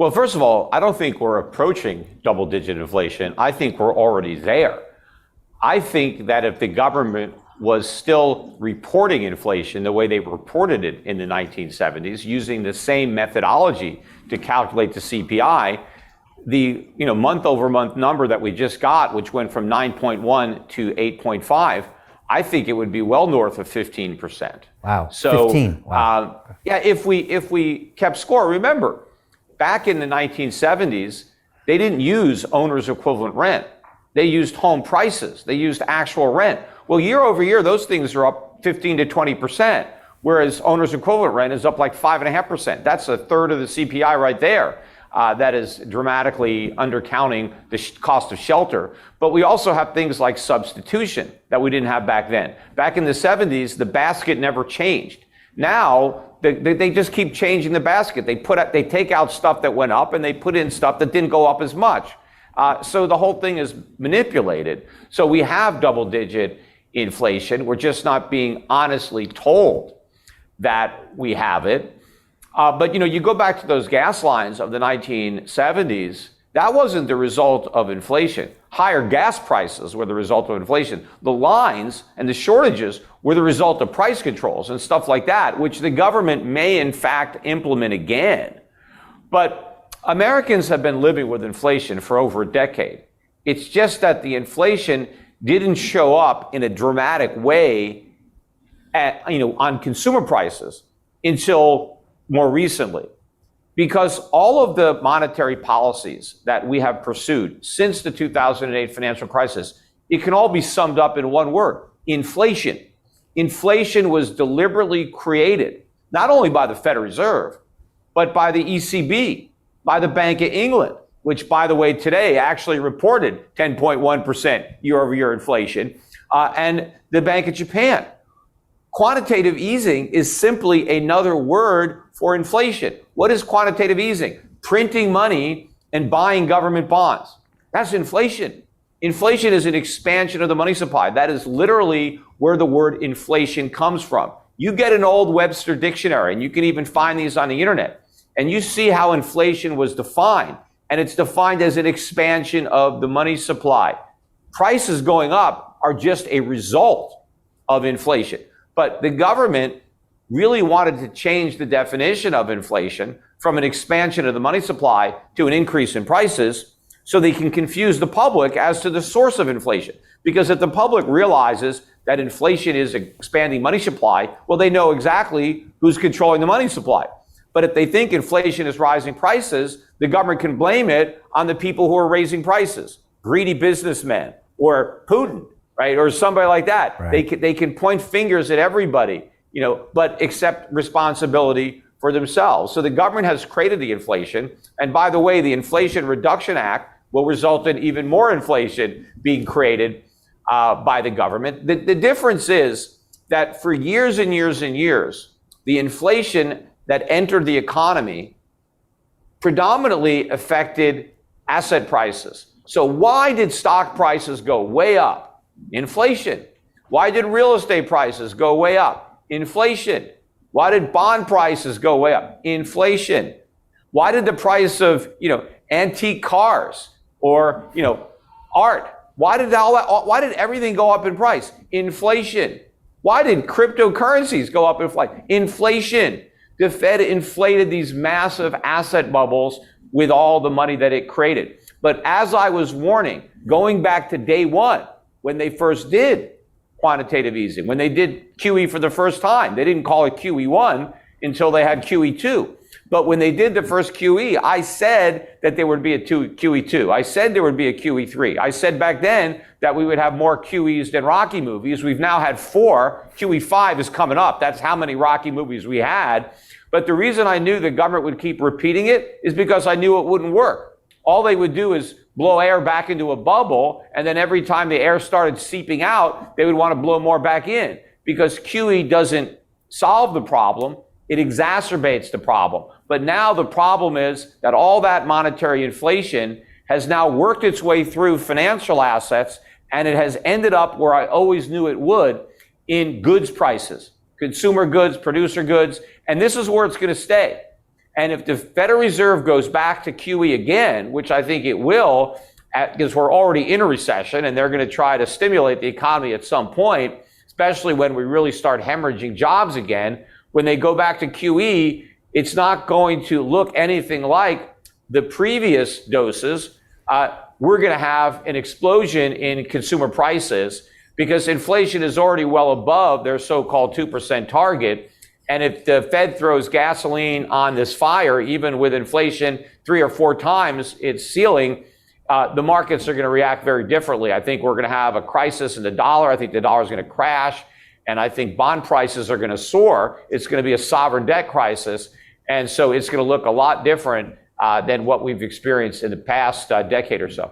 Well, first of all, I don't think we're approaching double-digit inflation. I think we're already there. I think that if the government was still reporting inflation the way they reported it in the 1970s, using the same methodology to calculate the CPI, the month-over-month number that we just got, which went from 9.1 to 8.5, I think it would be well north of 15%. Wow. So, 15. Wow. Yeah, if we kept score, remember, back in the 1970s, they didn't use owner's equivalent rent. They used home prices. They used actual rent. Well, year over year, those things are up 15 to 20%, whereas owner's equivalent rent is up like 5.5%. That's a third of the CPI right there. That is dramatically undercounting the cost of shelter. But we also have things like substitution that we didn't have back then. Back in the 70s, the basket never changed. Now, they just keep changing the basket. They take out stuff that went up and they put in stuff that didn't go up as much. So the whole thing is manipulated. So we have double-digit inflation. We're just not being honestly told that we have it. But you go back to those gas lines of the 1970s, that wasn't the result of inflation. Higher gas prices were the result of inflation. The lines and the shortages were the result of price controls and stuff like that, which the government may in fact implement again. But Americans have been living with inflation for over a decade. It's just that the inflation didn't show up in a dramatic way on consumer prices until more recently, because all of the monetary policies that we have pursued since the 2008 financial crisis, it can all be summed up in one word: inflation. Inflation was deliberately created, not only by the Federal Reserve, but by the ECB, by the Bank of England, which, by the way, today actually reported 10.1% year-over-year inflation, and the Bank of Japan. Quantitative easing is simply another word for inflation. What is quantitative easing? Printing money and buying government bonds. That's inflation. Inflation is an expansion of the money supply. That is literally where the word inflation comes from. You get an old Webster dictionary, and you can even find these on the internet, and you see how inflation was defined. And it's defined as an expansion of the money supply. Prices going up are just a result of inflation. But the government really wanted to change the definition of inflation from an expansion of the money supply to an increase in prices so they can confuse the public as to the source of inflation. Because if the public realizes that inflation is expanding money supply, well, they know exactly who's controlling the money supply. But if they think inflation is rising prices, the government can blame it on the people who are raising prices, greedy businessmen or Putin, right? Or somebody like that. Right. They can point fingers at everybody, but accept responsibility for themselves. So the government has created the inflation. And by the way, the Inflation Reduction Act will result in even more inflation being created by the government. The difference is that for years and years and years, the inflation that entered the economy predominantly affected asset prices. So why did stock prices go way up? Inflation. Why did real estate prices go way up? Inflation. Why did bond prices go way up? Inflation. Why did the price of, antique cars or, art, why did everything go up in price? Inflation. Why did cryptocurrencies go up in price? Inflation. The Fed inflated these massive asset bubbles with all the money that it created. But as I was warning, going back to day one, when they first did quantitative easing, when they did QE for the first time, they didn't call it QE1 until they had QE2. But when they did the first QE, I said that there would be a QE2. I said there would be a QE3. I said back then that we would have more QEs than Rocky movies. We've now had 4. QE5 is coming up. That's how many Rocky movies we had. But the reason I knew the government would keep repeating it is because I knew it wouldn't work. All they would do is blow air back into a bubble, and then every time the air started seeping out, they would want to blow more back in, because QE doesn't solve the problem, it exacerbates the problem. But now the problem is that all that monetary inflation has now worked its way through financial assets, and it has ended up where I always knew it would, in goods prices, consumer goods, producer goods, and this is where it's going to stay. And if the Federal Reserve goes back to QE again, which I think it will, because we're already in a recession and they're going to try to stimulate the economy at some point, especially when we really start hemorrhaging jobs again, when they go back to QE, it's not going to look anything like the previous doses. We're going to have an explosion in consumer prices because inflation is already well above their so-called 2% target. And if the Fed throws gasoline on this fire, even with inflation 3 or 4 times its ceiling, the markets are going to react very differently. I think we're going to have a crisis in the dollar. I think the dollar is going to crash. And I think bond prices are going to soar. It's going to be a sovereign debt crisis. And so it's going to look a lot different than what we've experienced in the past decade or so.